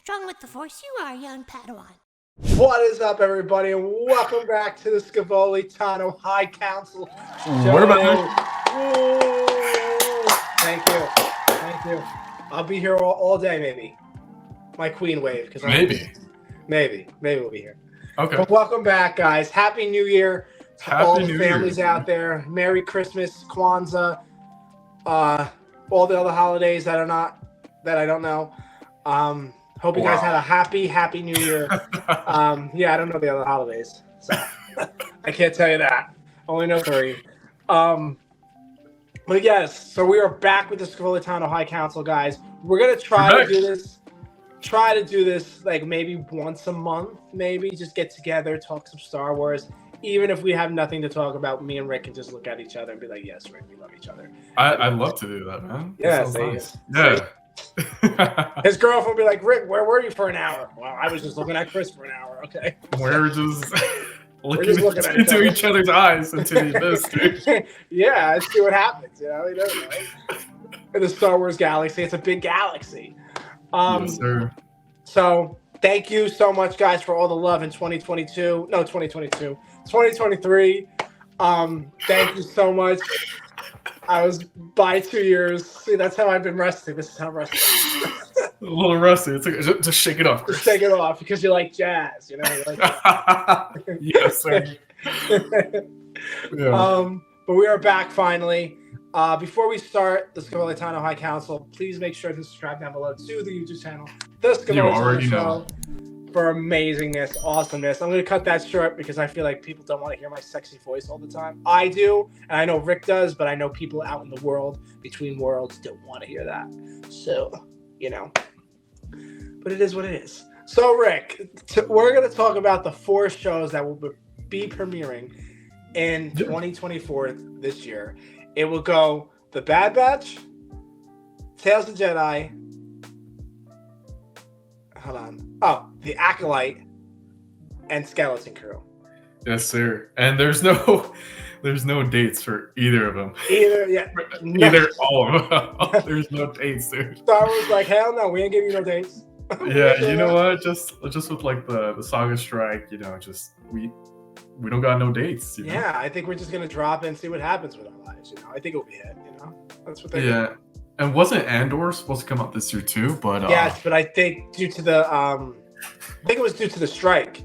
strong with the Force you are, young Padawan. What is up, everybody, and welcome back to the Scevoli Tano High Council show. What about Thank you. I'll be here all day, maybe. My queen wave, because maybe we'll be here. Okay. But welcome back, guys. Happy New Year to all the families out there. Merry Christmas, Kwanzaa, all the other holidays that I don't know. Hope you guys had a happy New Year. Yeah, I don't know the other holidays, so I can't tell you that. Only know 3. But yes, so we are back with the Scevoli Tano High Council, guys. We're gonna try to do this like maybe once a month, maybe just get together, talk some Star Wars. Even if we have nothing to talk about, me and Rick can just look at each other and be like, "Yes, Rick, we love each other." I'd love to do that, man. Yeah, nice. Yeah. His girlfriend will be like, "Rick, where were you for an hour?" Well, I was just looking at Chris for an hour. Okay. We're just looking into each other's eyes into the abyss, dude. Yeah, let's see what happens. You know, in the Star Wars galaxy, it's a big galaxy. Yes, sir. So thank you so much, guys, for all the love in 2022. No, 2022. 2023. Thank you so much. I was by 2 years. See, that's how I've been resting. This is how resting. A little rusty. It's like, just shake it off. Just shake it off because you like jazz, you know. You like yes, sir. Yeah. But we are back finally. Before we start the Scevoli Tano High Council, please make sure to subscribe down below to the YouTube channel, the Scevoli Tano Show, for amazingness, awesomeness. I'm going to cut that short because I feel like people don't want to hear my sexy voice all the time. I do, and I know Rick does, but I know people out in the world, between worlds, don't want to hear that. So, you know. But it is what it is. So, Rick, we're going to talk about the 4 shows that will be premiering in 2024 this year. It will go The Bad Batch, Tales of the Jedi, The Acolyte, and Skeleton Crew. Yes, sir. And there's no dates for either of them. Either all of them. There's no dates, dude. Star Wars like, hell no, we ain't giving you no dates. Yeah, you know what? Just with like the Saga strike, you know, just we don't got no dates. You know? Yeah, I think we're just gonna drop it and see what happens with our lives. You know, I think it'll be hit. You know, that's what they. Yeah, and wasn't Andor supposed to come out this year too? But yes, but I think due to the it was due to the strike.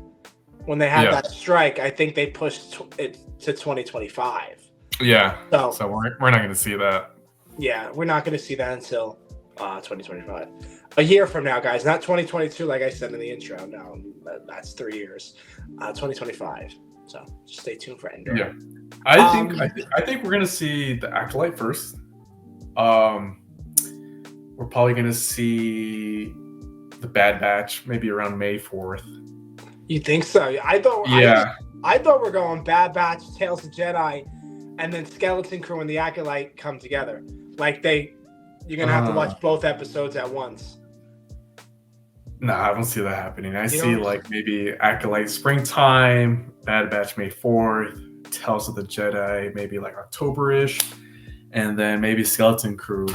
When they had that strike, I think they pushed it to 2025. Yeah. So we're not gonna see that. Yeah, we're not gonna see that until 2025. A year from now, guys. Not 2022, like I said in the intro. No, that's 3 years. 2025. So just stay tuned for Endor. Yeah, I think we're gonna see the Acolyte first. We're probably gonna see the Bad Batch maybe around May 4th. You think so? I thought. Yeah. I thought we're going Bad Batch, Tales of Jedi, and then Skeleton Crew and the Acolyte come together. Like you're gonna have to watch both episodes at once. No, I don't see that happening. I see like maybe Acolyte springtime, Bad Batch May 4th, Tales of the Jedi maybe like October-ish, and then maybe Skeleton Crew,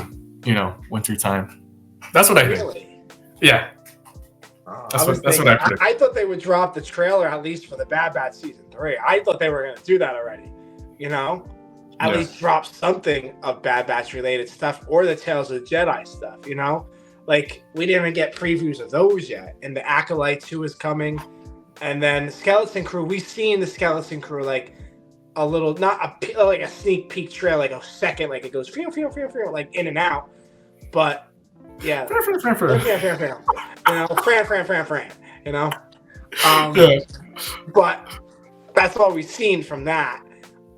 you know, winter time. That's what I think. Yeah. That's what I predict. I thought they would drop the trailer at least for the Bad Batch season 3. I thought they were going to do that already. You know, at least drop something of Bad Batch related stuff or the Tales of the Jedi stuff. You know, like we didn't even get previews of those yet. And the Acolyte 2 is coming, and then Skeleton Crew. We've seen the Skeleton Crew like a little, not like a sneak peek trailer, like a second, like it goes like in and out, but. Yeah. You know, Fran. You know? But that's all we've seen from that.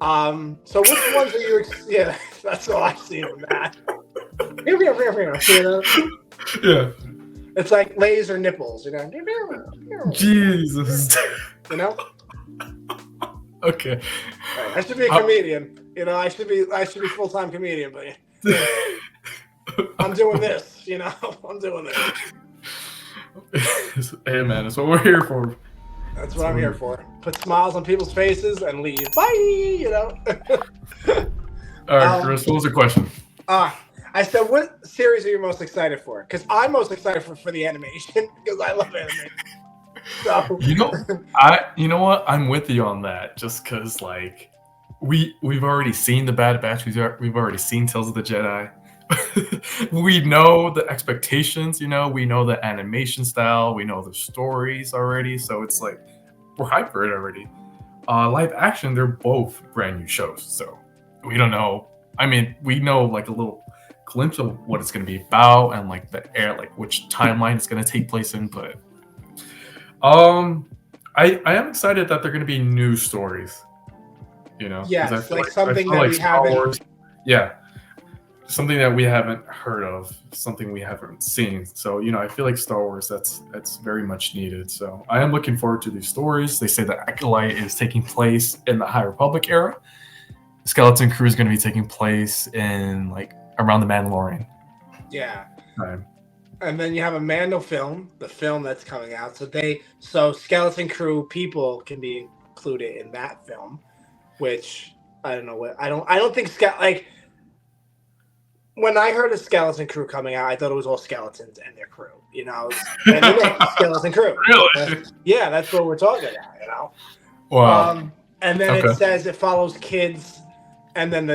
So which ones are you... Yeah, that's all I've seen from that. You know? Yeah. It's like laser nipples, you know? Jesus. You know? Okay. Right. I should be a comedian. You know, I should be full-time comedian, but... Yeah. I'm doing this, you know. I'm doing this. Hey, man, that's what we're here for. That's what I'm here for. Put smiles on people's faces and leave. Bye, you know. All right, Chris, what was the question? I said, what series are you most excited for? Because I'm most excited for the animation because I love animation. So you know what? I'm with you on that. Just because like we've already seen the Bad Batch. We've already seen Tales of the Jedi. We know the expectations. We know the animation style. We know the stories already. So it's like we're hyped for it already. Live action, they're both brand new shows. So we don't know. I mean, we know like a little glimpse of what it's going to be about and like which timeline it's going to take place in, but I am excited that they're going to be new stories. yes, I feel like something I feel that like we Star haven't. Wars, yeah, something that we haven't heard of, something we haven't seen. So I feel like Star Wars that's very much needed. So I am looking forward to these stories. They say that Acolyte is taking place in the High Republic era. Skeleton Crew is going to be taking place in like around the Mandalorian. Yeah. Time. And then you have a Mando film, the film that's coming out. So Skeleton Crew people can be included in that film, which I don't know what I don't think like when I heard of Skeleton Crew coming out, I thought it was all skeletons and their crew. And the name Skeleton Crew. Really? Yeah, that's what we're talking about. Wow. And then it says it follows kids. And then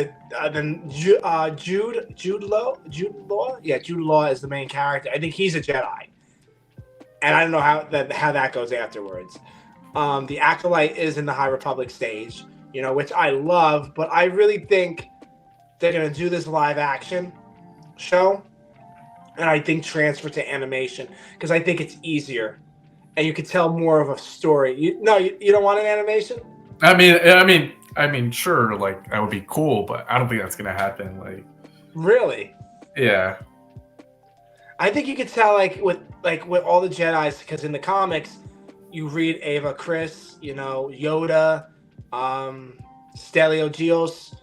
Jude Law is the main character. I think he's a Jedi, and I don't know how that goes afterwards. The Acolyte is in the High Republic stage, which I love, but I really think they're gonna do this live action show, and I think transfer to animation because I think it's easier, and you could tell more of a story. You don't want an animation? I mean, sure, like that would be cool, but I don't think that's gonna happen. Like, really? Yeah. I think you could tell, like with all the Jedi's, because in the comics, you read Ava Chris, Yoda, Stelio Gios,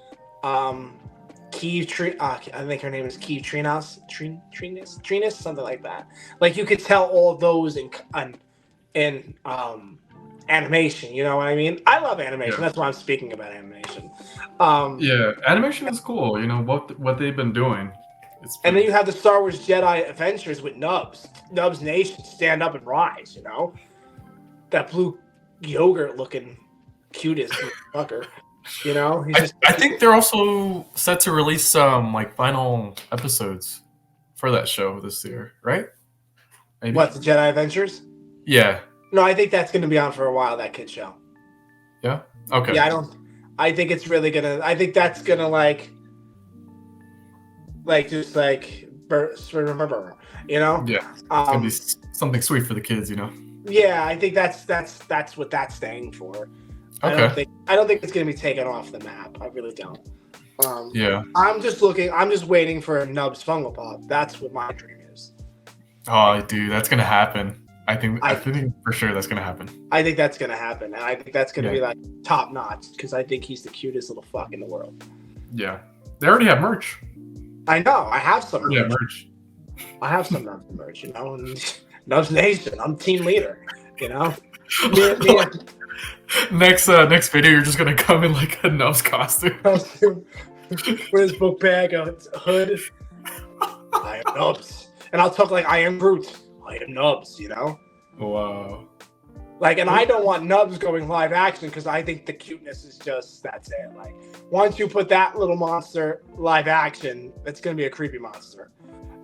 Kiev. I think her name is Kiev Trinas, something like that. Like you could tell all those in animation, you know what I mean? I love animation. Yeah. That's why I'm speaking about animation. Yeah, animation is cool. What they've been doing. And then you have the Star Wars Jedi Adventures with Nubs Nation, Stand Up and Rise. That blue yogurt looking cutest fucker. I think they're also set to release some like final episodes for that show this year, right? Maybe. What, the Jedi Adventures? Yeah. No, I think that's going to be on for a while, that kid show. Yeah? Okay. Yeah, I think it's really going to... I think that's going to, remember, Yeah. It's going to be something sweet for the kids, Yeah, I think that's what that's staying for. Okay. I don't think it's going to be taken off the map. I really don't. Yeah. I'm just waiting for a Nubs Fungal Pop. That's what my dream is. Oh, dude, that's going to happen. I think for sure that's going to happen. I think that's going to happen. And I think that's going to be like top notch because I think he's the cutest little fuck in the world. Yeah. They already have merch. I know. I have some merch. Yeah, merch. I have some Nubs merch, Nubs Nation. I'm team leader, Next video, you're just going to come in like a Nubs costume. With his book bag, a hood. I am Nubs. And I'll talk like I am Groot. I am Nubs, Wow. And I don't want Nubs going live action because I think the cuteness is that's it. Like, once you put that little monster live action, it's going to be a creepy monster,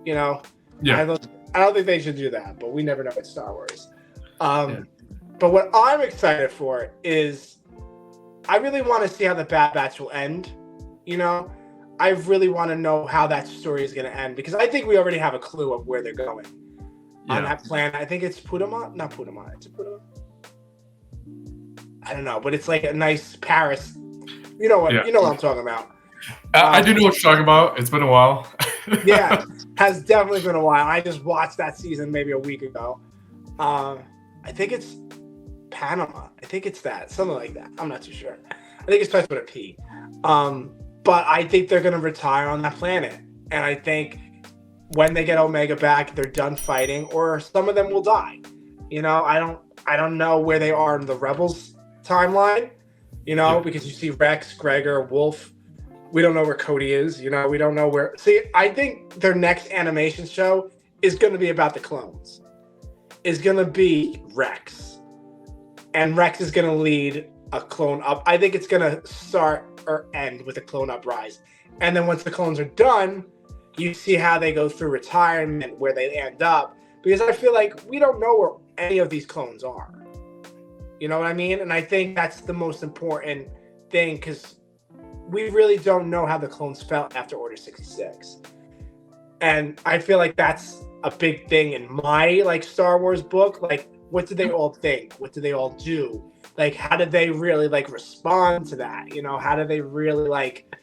Yeah. I don't think they should do that, but we never know with Star Wars. But what I'm excited for is I really want to see how the Bad Batch will end, I really want to know how that story is going to end because I think we already have a clue of where they're going. On that plan, I think it's Pudama. Not Pudama. It's Pudama. I don't know, but it's like a nice Paris. You know what I'm talking about. I do know what you're talking about. It's been a while. Yeah, has definitely been a while. I just watched that season maybe a week ago. I think it's Panama. I think it's that. Something like that. I'm not too sure. I think it starts with a P. But I think they're going to retire on that planet. And I think when they get Omega back, they're done fighting, or some of them will die. I don't know where they are in the Rebels timeline, because you see Rex, Gregor, Wolf, We don't know where Cody is. You know, we don't know where. See, I think their next animation show is going to be about the clones. Is going to be Rex. And Rex is going to lead a clone up. I think it's going to start or end with a clone uprising. And then once the clones are done, you see how they go through retirement, where they end up. Because I feel like we don't know where any of these clones are. You know what I mean? And I think that's the most important thing, because we really don't know how the clones felt after Order 66. And I feel like that's a big thing in my like Star Wars book. Like, what did they all think? What did they all do? Like, how did they really like respond to that? You know, how did they really like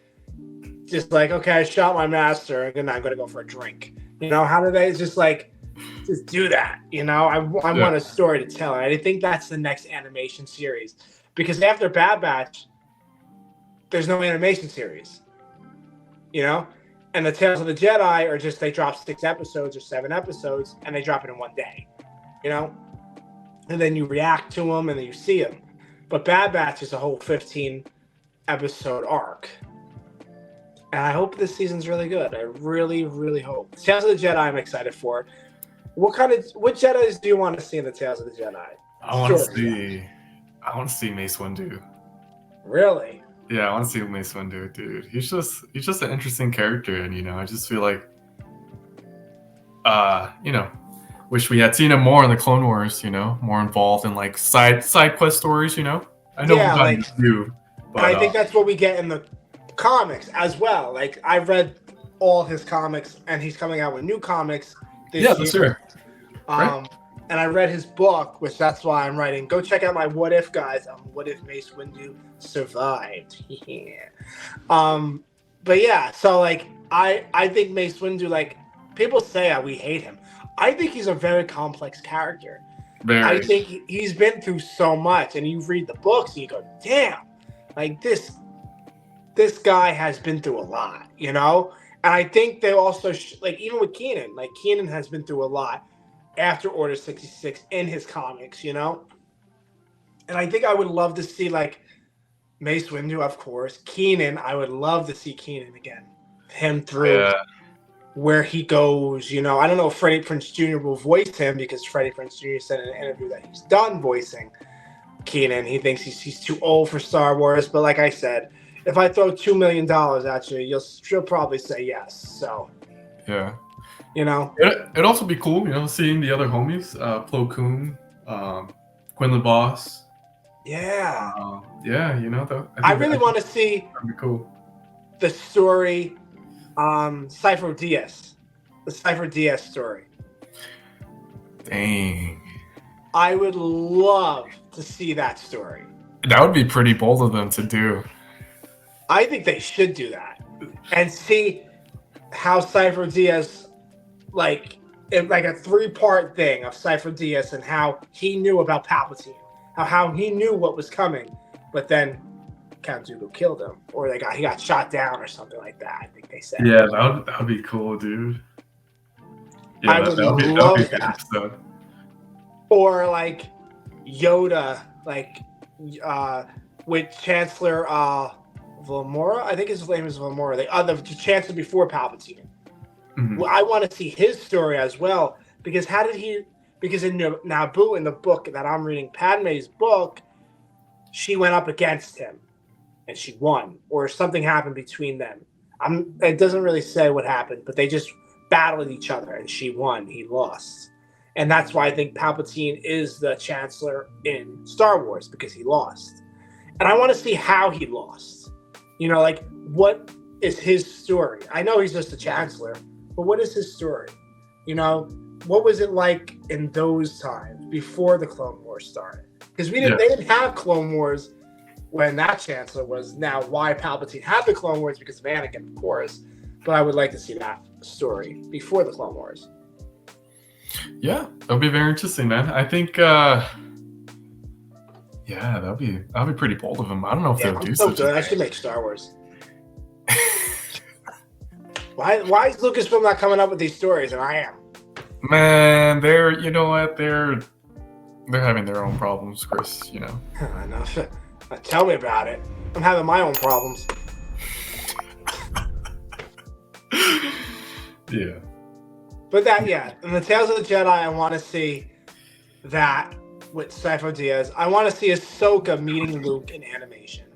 just like, okay, I shot my master and I'm gonna go for a drink. You know, how do they just do that? You know, I want a story to tell. And I think that's the next animation series, because after Bad Batch, there's no animation series. You know, and the Tales of the Jedi are just, they drop 6 episodes or 7 episodes and they drop it in one day. You know, and then you react to them and then you see them. But Bad Batch is a whole 15 episode arc. And I hope this season's really good. I really, really hope. Tales of the Jedi, I'm excited for. What Jedis do you want to see in the Tales of the Jedi? I want to see Mace Windu. Really? Yeah, I want to see Mace Windu, dude. He's just an interesting character, and you know, I just feel like, you know, wish we had seen him more in the Clone Wars. You know, more involved in like side quest stories. You know, I know we got a few, but I think that's what we get in the comics as well. Like, I've read all his comics, and he's coming out with new comics this year. That's right. Right. And I read his book, which that's why I'm writing. Go check out my What If, guys. What If Mace Windu survived? Yeah. But yeah, so like I think Mace Windu, like, people say we hate him. I think he's a very complex character. Very. I think he's been through so much, and you read the books and you go, damn, like this guy has been through a lot, you know? And I think they also, like, even with Keenan, like, Keenan has been through a lot after Order 66 in his comics, you know? And I think I would love to see, like, Mace Windu, of course. Keenan, I would love to see Keenan again. Him through where he goes, you know? I don't know if Freddie Prinze Jr. will voice him, because Freddie Prinze Jr. said in an interview that he's done voicing Keenan. He thinks he's too old for Star Wars. But like I said, if I throw $2 million at you, she'll probably say yes. So, yeah. You know? It'd also be cool, you know, seeing the other homies, Plo Koon, Quinlan Boss. Yeah. Yeah, you know, I really want to see that'd be cool. The story, Cypher Diaz. The Cypher Diaz story. Dang. I would love to see that story. That would be pretty bold of them to do. I think they should do that. And see how Cypher Diaz, like a 3-part thing of Cypher Diaz and how he knew about Palpatine. How he knew what was coming, but then Count Dooku killed him, or he got shot down or something like that. I think they said. Yeah, that would be cool, dude. Yeah, I would love that. Or like Yoda, like with Chancellor Vlamora. I think his name is Vlamora. The Chancellor before Palpatine. Mm-hmm. Well, I want to see his story as well, because because in Naboo, in the book that I'm reading, Padme's book, she went up against him and she won, or something happened between them. It doesn't really say what happened, but they just battled each other and she won, he lost. And that's why I think Palpatine is the Chancellor in Star Wars, because he lost. And I want to see how he lost. You know, like, what is his story? I know he's just a Chancellor, but what is his story? You know, what was it like in those times before the Clone Wars started? Because they didn't have Clone Wars when that Chancellor was. Now, why Palpatine had the Clone Wars, because of Anakin, of course. But I would like to see that story before the Clone Wars. Yeah, that'll be very interesting, man. I think, that'll be pretty bold of him. I don't know if they'll do such a thing. I should make Star Wars. Why is Lucasfilm not coming up with these stories, and I am? Man, they're having their own problems, Chris, you know. I know. Tell me about it. I'm having my own problems. Yeah. But in the Tales of the Jedi, I want to see that with Sifo Dyas. I want to see Ahsoka meeting Luke in animation.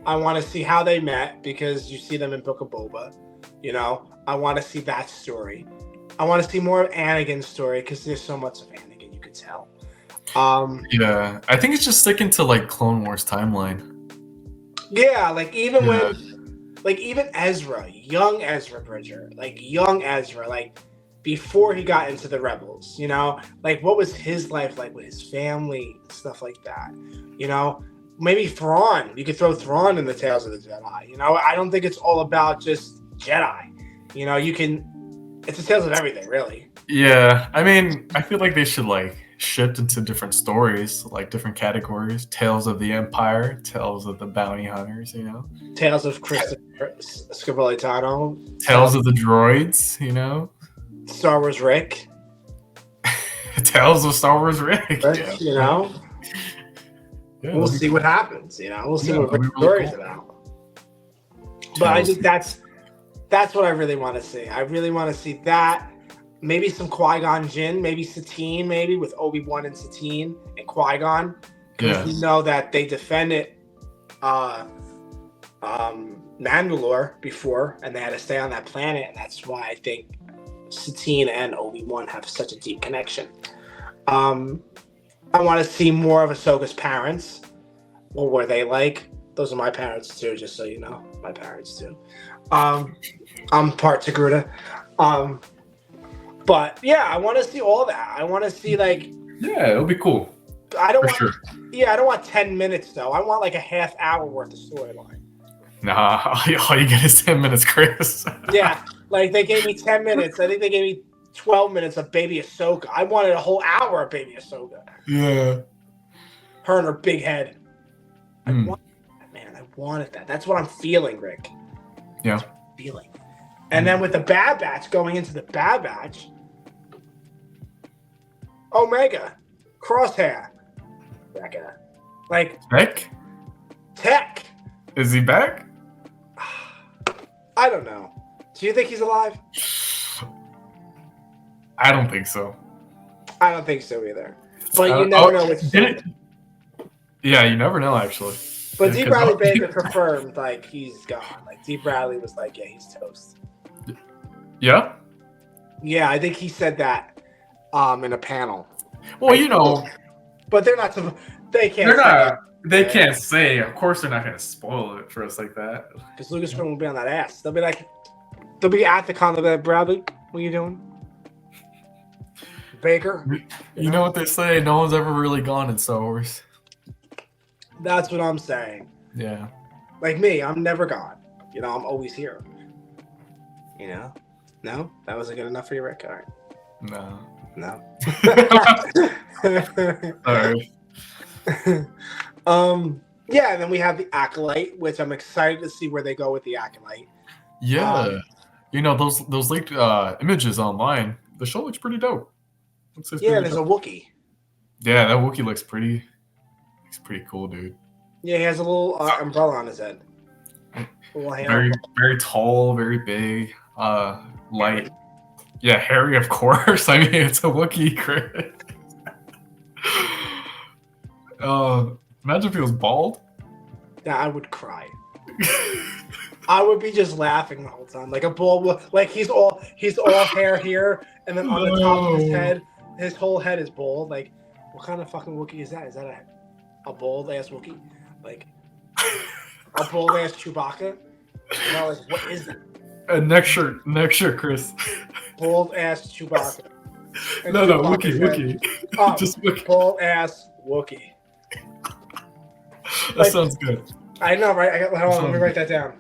I want to see how they met because you see them in Book of Boba. You know, I want to see that story. I want to see more of Anakin's story because there's so much of Anakin you could tell. Yeah, I think it's just sticking to like Clone Wars timeline. Yeah, like even Ezra, young Ezra Bridger, like before he got into the Rebels, you know, like what was his life like with his family, stuff like that, you know. Maybe Thrawn, you could throw Thrawn in the Tales of the Jedi, you know. I don't think it's all about just Jedi, you know. It's the tales of everything, really. Yeah, I mean, I feel like they should like shift into different stories, like different categories. Tales of the Empire, Tales of the Bounty Hunters, you know. Tales of Christopher Scevoli Tano. Tales of the Droids, you know. Star Wars Rick. Tales of Star Wars Rick. Yeah. You know. Yeah, we'll see what happens, you know. We'll see what Rick's story is about. But I think that's what I really want to see. I really want to see that. Maybe some Qui-Gon Jinn, maybe Satine, maybe with Obi-Wan and Satine and Qui-Gon. Because we know that they defended Mandalore before, and they had to stay on that planet, and that's why I think Satine and Obi-Wan have such a deep connection. I want to see more of Ahsoka's parents. What were they like? Those are my parents too, just so you know. My parents too. I'm part Togruta. But yeah, I want to see all that. I want to see it'll be cool. I don't want 10 minutes though. I want like a half hour worth of storyline. Nah, all you get is 10 minutes, Chris. Yeah, like they gave me 10 minutes. I think they gave me 12 minutes of Baby Ahsoka. I wanted a whole hour of Baby Ahsoka. Yeah. Her and her big head. I wanted that. That's what I'm feeling, Rick. Yeah. Feeling. And then with the Bad Batch, going into the Bad Batch, Omega, Crosshair, Tech. Is he back? I don't know. Do you think he's alive? I don't think so. I don't think so either. But you never know. Yeah, you never know, actually. But D. Bradley Baker confirmed, like, he's gone. Like, D. Bradley was like, yeah, he's toast. Yeah? Yeah, I think he said that in a panel. Well, you know. But they're not. They can't. They can't say. Of course, they're not going to spoil it for us like that. Because Lucasfilm will be on that ass. They'll be at the con. They'll be like, Bradley, what are you doing? Baker. You know what they say? No one's ever really gone in Star Wars. That's what I'm saying. Yeah. Like me, I'm never gone. You know, I'm always here. You know? No? That wasn't good enough for you, Rick? All right. No. All right. Yeah, and then we have the Acolyte, which I'm excited to see where they go with the Acolyte. Yeah. You know, those leaked images online, the show looks pretty dope. Yeah, there's a Wookiee. Yeah, that Wookiee looks pretty cool, dude. Yeah, he has a little umbrella on his head. Very, very tall, very big, light. Yeah, hairy, of course. I mean, it's a Wookiee, Chris. Imagine if he was bald. Yeah, I would cry. I would be just laughing the whole time, like a bald. Like he's all hair here, and then on the top of his head, his whole head is bald. Like, what kind of fucking Wookiee is that? Is that a bald ass Wookiee? Like a bald ass Chewbacca? You know, like what is it? Next shirt, Chris. Bald ass Chewbacca. And no, Wookiee. Just Wookiee. Bald ass Wookiee. That sounds good. I know, right? Hold on, let me write that down.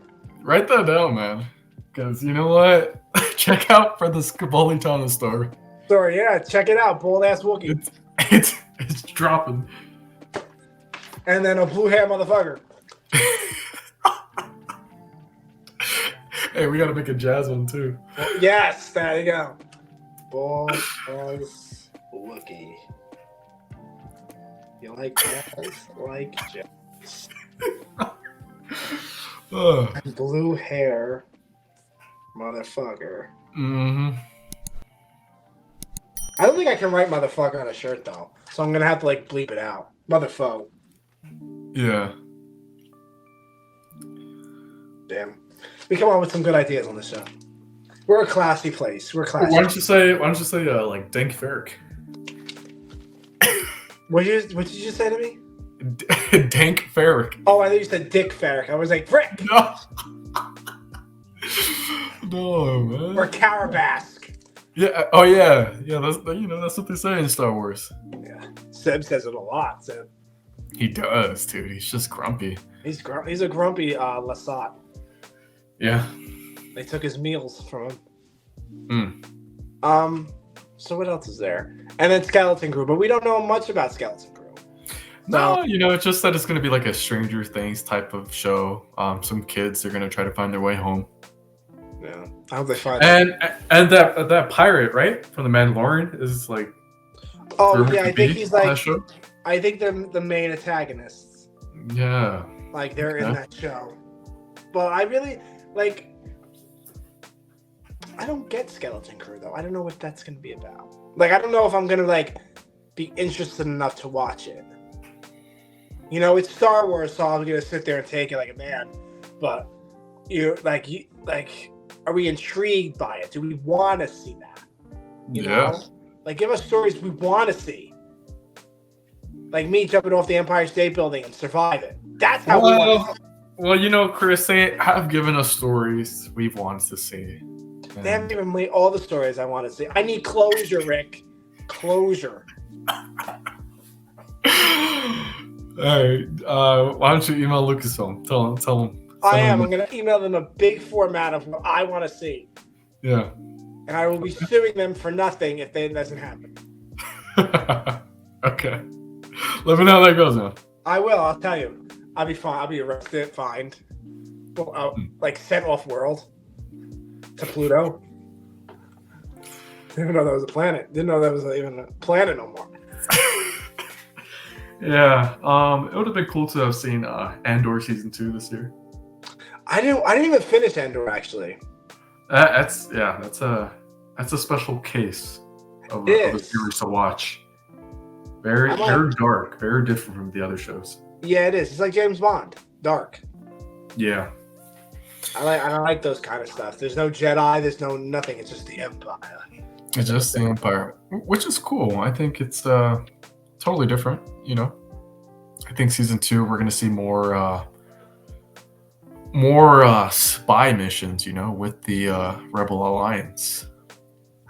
Write that down, man. Because you know what? Check out for the Scevoli Tano story. Yeah, check it out. Bald ass Wookiee. It's dropping. And then a blue hair motherfucker. Hey, we gotta make a jazz one too. Yes, there you go. Bald ass Wookiee. You like jazz? Like jazz. Blue hair Motherfucker. Mm-hmm. I don't think I can write motherfucker on a shirt though, so I'm gonna have to like bleep it out. Motherfucker. Yeah. Damn. We come up with some good ideas on the show. We're a classy place. We're classy. Why don't you say like Dank Ferrick? What did you say to me? Dank Ferrick. Oh, I thought you said Dick Ferrick. I was like, Frick! No. No, man. Or Carabask. Yeah. Oh, yeah. Yeah. That's what they say in Star Wars. Yeah. Seb says it a lot. Seb. He does, dude. He's just grumpy. He's a grumpy Lasat. Yeah. They took his meals from him. So what else is there? And then Skeleton Crew, but we don't know much about Skeleton Crew. No, it's just that it's going to be like a Stranger Things type of show. Some kids are going to try to find their way home. Yeah, I hope they find. And that pirate, right, from the Mandalorian is like. Oh yeah, I think he's like. I think they're the main antagonists. Yeah. Like they're in that show, but I really like. I don't get Skeleton Crew though. I don't know what that's gonna be about. Like I don't know if I'm gonna like be interested enough to watch it. It's Star Wars, so I'm gonna sit there and take it like a man. But are we intrigued by it? Do we want to see that? You know? Like give us stories we want to see. Like me jumping off the Empire State Building and surviving. That's how we want to. Well, Chris, they have given us stories we've wanted to see. They haven't given me all the stories I want to see. I need closure, Rick. Closure. All right. Why don't you email Lucasfilm? Tell him. I am. I'm going to email them a big format of what I want to see. Yeah. And I will be suing them for nothing if that doesn't happen. Okay. Let me know how that goes, man. I will. I'll tell you. I'll be fine. I'll be arrested, fined, sent off world to Pluto. Didn't even know that was a planet. Didn't know that was even a planet no more. Yeah. It would have been cool to have seen Andor season 2 this year. I didn't even finish Andor actually. That's a special case of a series to watch. Very dark, very different from the other shows. Yeah, it is. It's like James Bond, dark. Yeah. I like those kind of stuff. There's no Jedi. There's no nothing. It's just the Empire. It's just the Empire, which is cool. I think it's totally different. I think season 2 we're gonna see more spy missions. With the Rebel Alliance.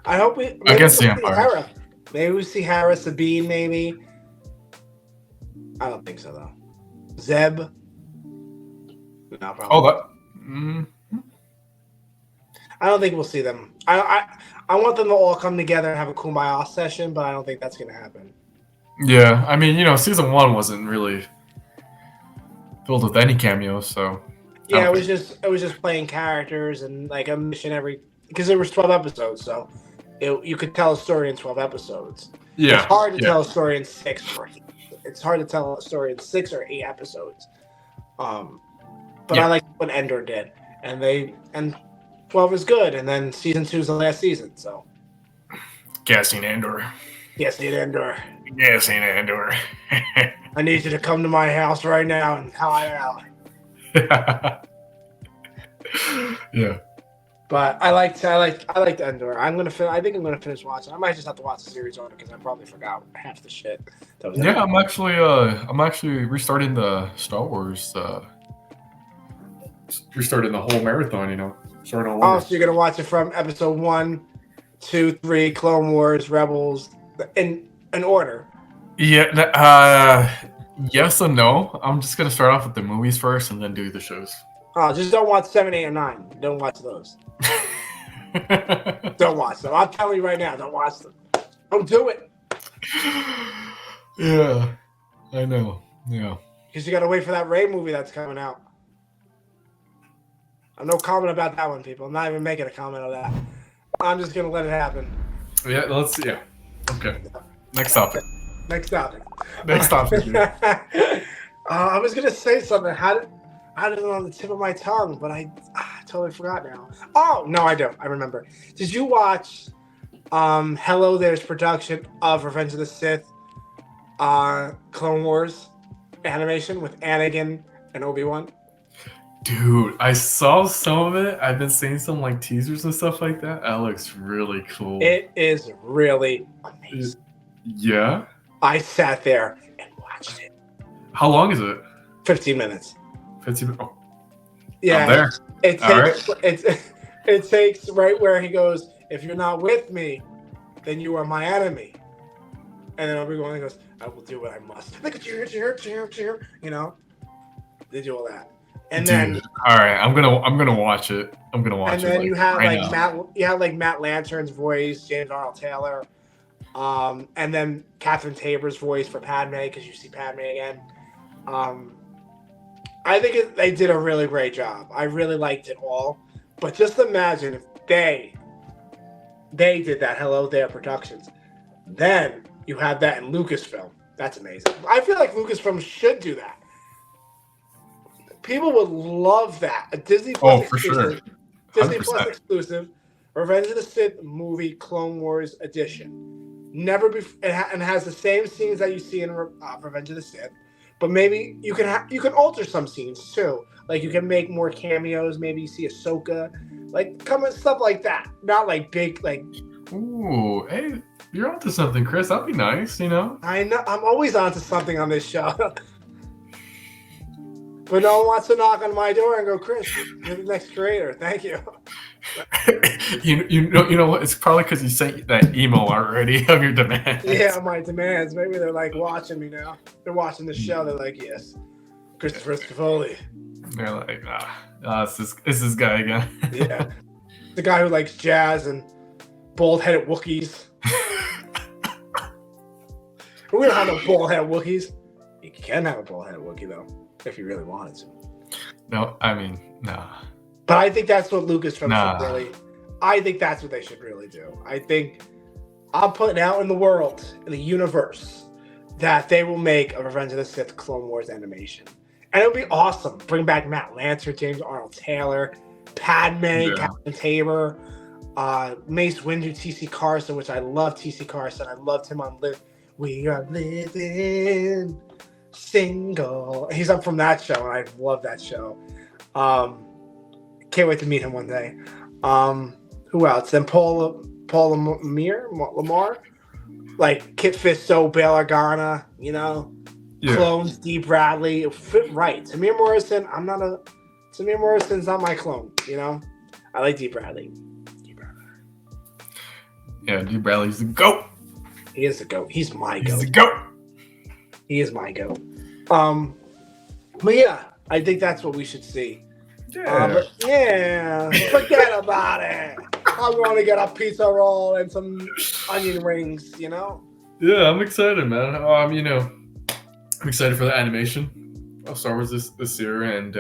I hope we against the Empire. Hera. Maybe we see Hera, Sabine. Maybe. I don't think so though. Zeb. No, probably. Oh, that. Mm-hmm. I don't think we'll see them. I want them to all come together and have a kumbaya session, but I don't think that's going to happen. Yeah, I mean, season 1 wasn't really filled with any cameos, so. Yeah, it was just playing characters and like a mission because there was 12 episodes, so you could tell a story in 12 episodes. Yeah, it's hard to tell a story in 6 or 8 episodes. But I like what Endor did, and 12 is good, and then season 2 is the last season, so. Gassing Andor. Gassing Andor. I need you to come to my house right now and hide out. Yeah. But I liked Endor. I think I'm gonna finish watching. I might just have to watch the series order because I probably forgot half the shit. Yeah, I'm actually restarting the Star Wars. Restarting the whole marathon. Starting all over. Oh, so you're gonna watch it from episode 1, 2, 3, Clone Wars, Rebels, in order. Yeah. Yes and no. I'm just gonna start off with the movies first and then do the shows. Oh, just don't watch 7, 8, or 9. Don't watch those. Don't watch them. I'll tell you right now. Don't watch them. Don't do it. Yeah, I know. Yeah. Because you got to wait for that Rey movie that's coming out. I'm no comment about that one, people. I'm not even making a comment on that. I'm just gonna let it happen. Yeah. Yeah. Okay. Next topic. I was gonna say something. How did it on the tip of my tongue, but totally forgot now. Oh no, I don't. I remember. Did you watch Hello There's production of Revenge of the Sith Clone Wars animation with Anakin and Obi-Wan? Dude, I saw some of it. I've been seeing some like teasers and stuff like that. That looks really cool. It is really amazing. Yeah? I sat there and watched it. How long is it? 15 minutes. 15 minutes? Oh. Yeah. I'm there. It takes right where he goes, if you're not with me, then you are my enemy. And then Obi-Wan goes, I will do what I must. Like, cheer, you know? They do all that. And then, all right, I'm gonna watch it. I'm gonna watch it. And then you have right Matt Lantern's voice, James Arnold Taylor, and then Catherine Tabor's voice for Padme because you see Padme again. I think they did a really great job. I really liked it all. But just imagine if they did that Hello There Productions. Then you have that in Lucasfilm. That's amazing. I feel like Lucasfilm should do that. People would love that. A Disney Plus exclusive. Sure. Disney Plus exclusive. Revenge of the Sith movie Clone Wars edition. Never before, and has the same scenes that you see in Revenge of the Sith, but maybe you can alter some scenes too. Like you can make more cameos. Maybe you see Ahsoka, like stuff like that. Not like big like. Ooh, hey, you're onto something, Chris. That'd be nice, you know. I know. I'm always onto something on this show. But no one wants to knock on my door and go, Chris, you're the next creator. Thank you. you know what? It's probably because you sent that email already of your demands. Yeah, my demands. Maybe they're like watching me now. They're watching the show. They're like, yes, Christopher Scevoli. They're like, it's this guy again. Yeah, the guy who likes jazz and bald-headed Wookiees. We don't have no bald-headed Wookiees. You can have a bald-headed Wookiee though. If you really wanted to. No, I mean, no. But I think that's what Lucasfilm should really. I think that's what they should really do. I think I'm putting out in the world, in the universe, that they will make a Revenge of the Sith Clone Wars animation, and it'll be awesome. Bring back Matt Lancer, James Arnold Taylor, Padme, Catherine Tabor, Mace Windu, T.C. Carson, which I love. T.C. Carson, I loved him on Live. We are living. Single. He's up from that show, and I love that show. Can't wait to meet him one day. Who else? Then Paul Lamar, like Kit Fisto, Bail Organa, you know, clones, D. Bradley. It fit right. Tamir Morrison's not my clone. You know, I like D. Bradley. Yeah, D. Bradley's the GOAT. He is the GOAT. He's my GOAT. He's the GOAT. He is my GOAT. But yeah, I think that's what we should see. Yeah. Forget about it. I'm going to get a pizza roll and some onion rings, you know? Yeah, I'm excited, man. I'm excited for the animation of Star Wars this year, and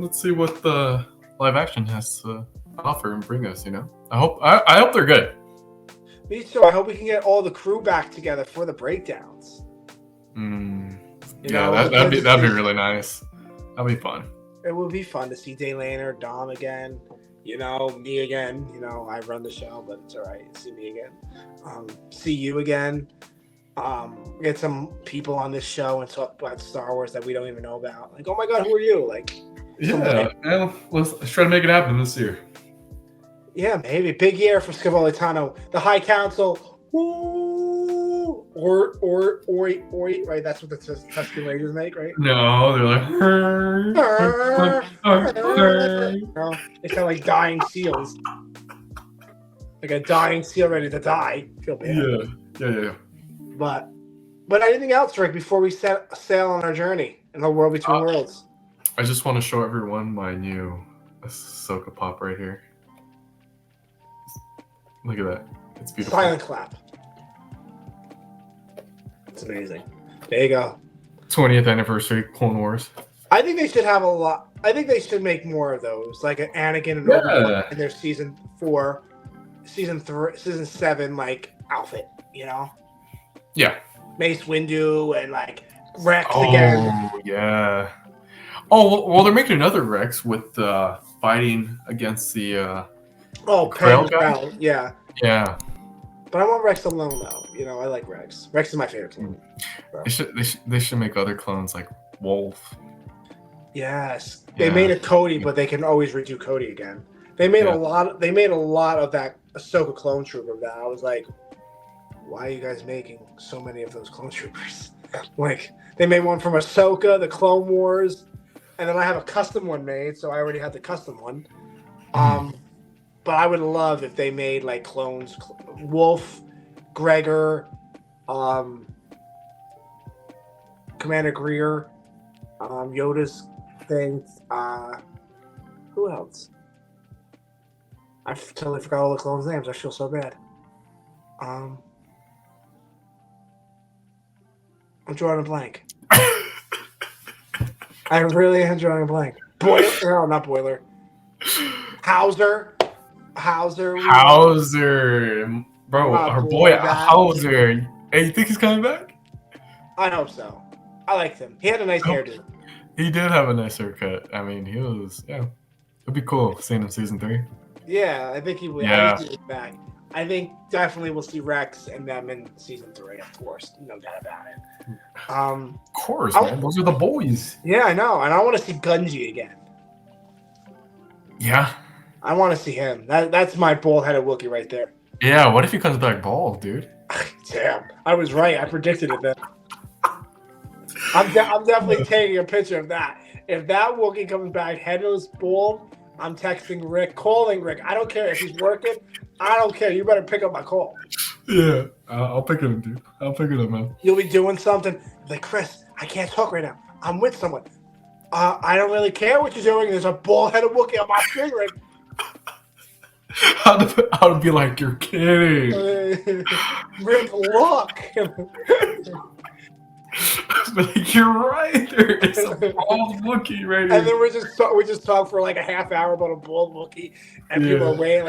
let's see what the live action has to offer and bring us. You know, I hope they're good. Me too. I hope we can get all the crew back together for the breakdowns. That'd be really nice. That'd be fun. It would be fun to see Daylaner, Dom again. You know, me again. You know, I run the show, but it's all right. See me again. See you again. Get some people on this show and talk about Star Wars that we don't even know about. Like, oh my God, who are you? Like, let's try to make it happen this year. Yeah, maybe big year for Scevoli Tano. The High Council. Woo! Or right? That's what the Tusken Raiders make, right? No, they're like. No, they sound like dying seals. Like a dying seal ready to die. Feel bad. Yeah. But anything else, Rick, before we set sail on our journey in the world between worlds? I just want to show everyone my new Ahsoka pop right here. Look at that. It's beautiful. Silent clap. It's amazing. There you go. 20th anniversary Clone Wars. I think they should have a lot. I think they should make more of those, like an Anakin and Obi-Wan in their season 4, season 7 like outfit. You know. Yeah. Mace Windu and like Rex again. Oh yeah. Oh well, they're making another Rex with fighting against the Krell guy. Yeah. Yeah. But I want Rex alone though. I like Rex. Rex is my favorite clone. They should make other clones like Wolf. Yes, they made a Cody, but they can always redo Cody again. They made a lot. They made a lot of that Ahsoka clone trooper. That I was like, why are you guys making so many of those clone troopers? Like they made one from Ahsoka, the Clone Wars, and then I have a custom one made, so I already have the custom one. But I would love if they made like clones, Wolf, Gregor, Commander Greer, Yoda's thing. Who else? I totally forgot all the clones' names. I feel so bad. I'm drawing a blank. I really am drawing a blank. Boiler, not Boiler. Hauser. Bro, our boy Hauser. Hey, you think he's coming back? I hope so. I liked him. He had a nice hairdo. He did have a nice haircut. I mean, it'd be cool seeing him season 3. Yeah, I think he would. Yeah. I think he was back. I think definitely we'll see Rex and them in season 3, of course. No doubt about it. Of course, man. Those are the boys. Yeah, I know. And I want to see Gunji again. Yeah. I want to see him. That's my bald-headed Wookiee right there. Yeah, what if he comes back bald, dude? Damn, I was right. I predicted it then. I'm definitely taking a picture of that. If that Wookiee comes back headless, bald, I'm texting Rick, calling Rick. I don't care if he's working. I don't care. You better pick up my call. Yeah, I'll pick it up, dude. I'll pick it up, man. You'll be doing something. Like, Chris, I can't talk right now. I'm with someone. I don't really care what you're doing. There's a bald-headed Wookiee on my screen right now. I'd be like, you're kidding. Rick, look. But you're right. There is a bald Wookiee right here. And then we just talk for like a half hour about a bald Wookiee, and people are waiting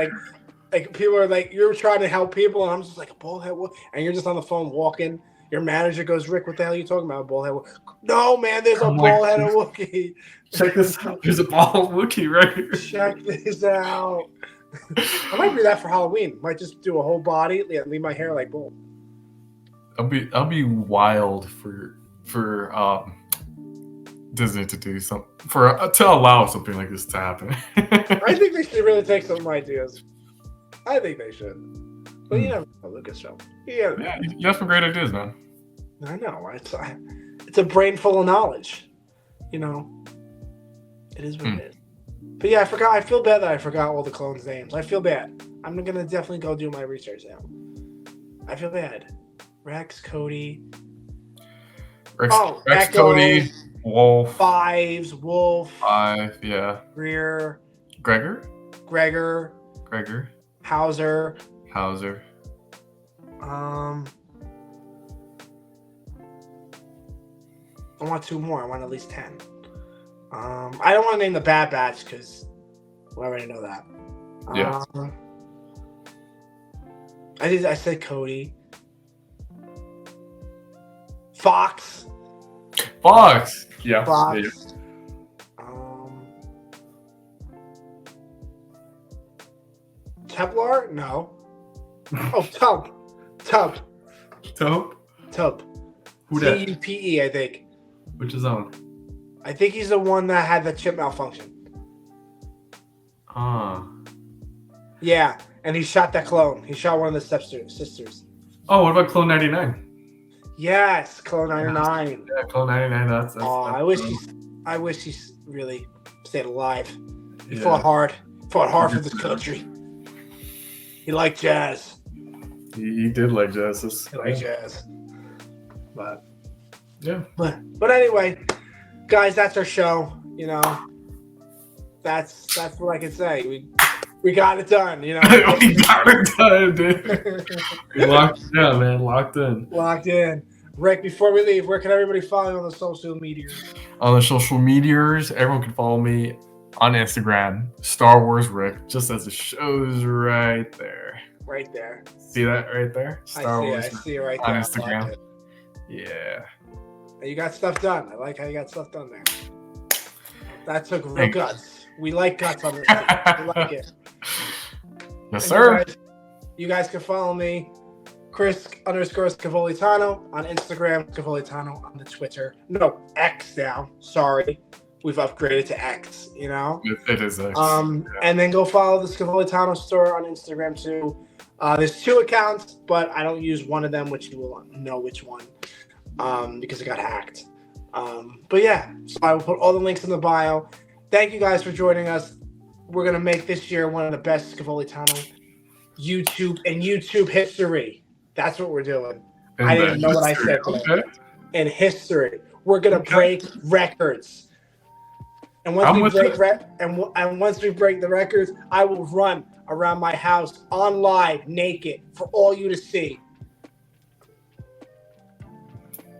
like people are like, you're trying to help people, and I'm just like, a bald head Wookiee, and you're just on the phone walking. Your manager goes, Rick, what the hell are you talking about? A bald head Wookiee? No, man, there's a bald headed Wookiee. Check this out. There's a bald Wookiee right here. Check this out. I might do that for Halloween. Might just do a whole body, leave my hair like bald. I'll be wild for Disney to do something to allow something like this to happen. I think they should really take some ideas. I think they should. But you never know, Lucasfilm. Yeah, you have some great ideas, man. I know. It's a brain full of knowledge. It is what it is. But yeah, I feel bad that I forgot all the clones' names. I feel bad. I'm gonna definitely go do my research now. I feel bad. Rex, Cody. Rex, Echo, Cody, Wolf. Fives, Wolf. 5, yeah. Greer. Gregor. Hauser. I want 2 more. I want at least 10. I don't want to name the Bad Batch because we already know that. Yeah. I said Cody. Fox. Yeah. Fox. Yeah. Templar? No. Oh, Tub. Who that? Tupe, I think. Which is on? I think he's the one that had the chip malfunction. Yeah, and he shot that clone. He shot one of the sisters. Oh, what about Clone 99? Yes, Clone 99. Yeah, Clone 99. That's I wish he really stayed alive. He fought hard for this country. He liked jazz. He did like jazz. He liked jazz. But yeah. But anyway, guys, that's our show. That's what I can say. We got it done. We got it done, dude. We locked in, man. Locked in. Rick, before we leave, where can everybody follow you on the social medias? On the social medias, everyone can follow me on Instagram, Star Wars Rick, just as it shows right there. Right there. See that right there? I see it right there on Instagram. Yeah. You got stuff done. I like how you got stuff done there. That took real guts. We like guts on this team. We like it. Yes, sir. You guys can follow me, Chris_Scevoli Tano on Instagram, Scevoli Tano on the Twitter. No, X now. Sorry. We've upgraded to X, you know? It is X. And then go follow the Scevoli Tano store on Instagram too. There's 2 accounts, but I don't use one of them, which you will know which one, because it got hacked. But yeah, so I will put all the links in the bio. Thank you guys for joining us. We're going to make this year one of the best Scevoli Tano YouTube history. That's what we're doing. I didn't even know what I said today. Okay. In history. We're going to break records. And once once we break the records, I will run around my house on live naked for all you to see.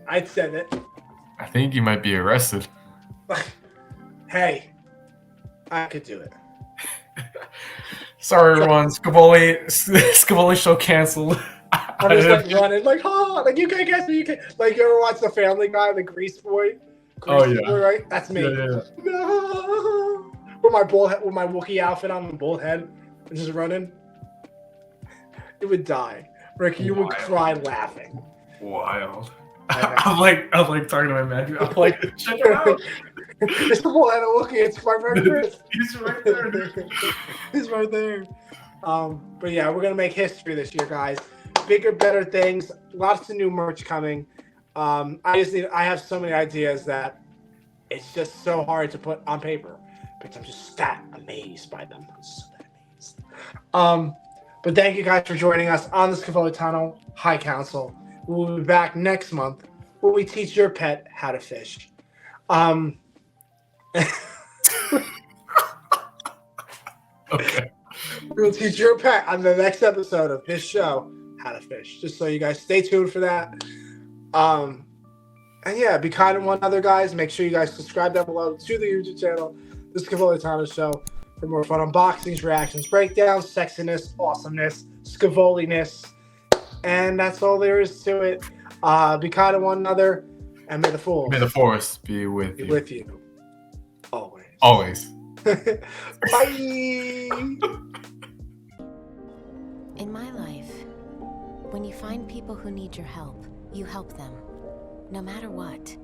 I said it. I think you might be arrested. Hey, I could do it. Sorry, everyone. Scevoli show canceled. I'm just like running, like, like you can't guess me. You can't. Like, you ever watch The Family Guy, the Grease Boy? Boy, right? That's me. Yeah. No, with my Wookiee outfit on, the bald head, and just running. It would die, Rick. You would cry laughing. Wild. I'm like talking to my man. I'm like, check it out. It's the bald head of Wookiee. It's my friend Chris. He's right there. He's right there. But yeah, we're gonna make history this year, guys. Bigger, better things. Lots of new merch coming. I have so many ideas that it's just so hard to put on paper, but I'm just that amazed by them. I'm so that amazed. But thank you guys for joining us on the Scevoli Tano High Council. We'll be back next month when we teach your pet how to fish. Okay. We'll teach your pet on the next episode of this show how to fish. Just so you guys stay tuned for that. And yeah, be kind to one another, guys. Make sure you guys subscribe down below to the YouTube channel, The Scevoli Tano Show, for more fun unboxings, reactions, breakdowns, sexiness, awesomeness, Scevoli-ness. And that's all there is to it. Be kind to one another, and may the force be with you. With you. Always. Bye. In my life, when you find people who need your help, you help them, no matter what.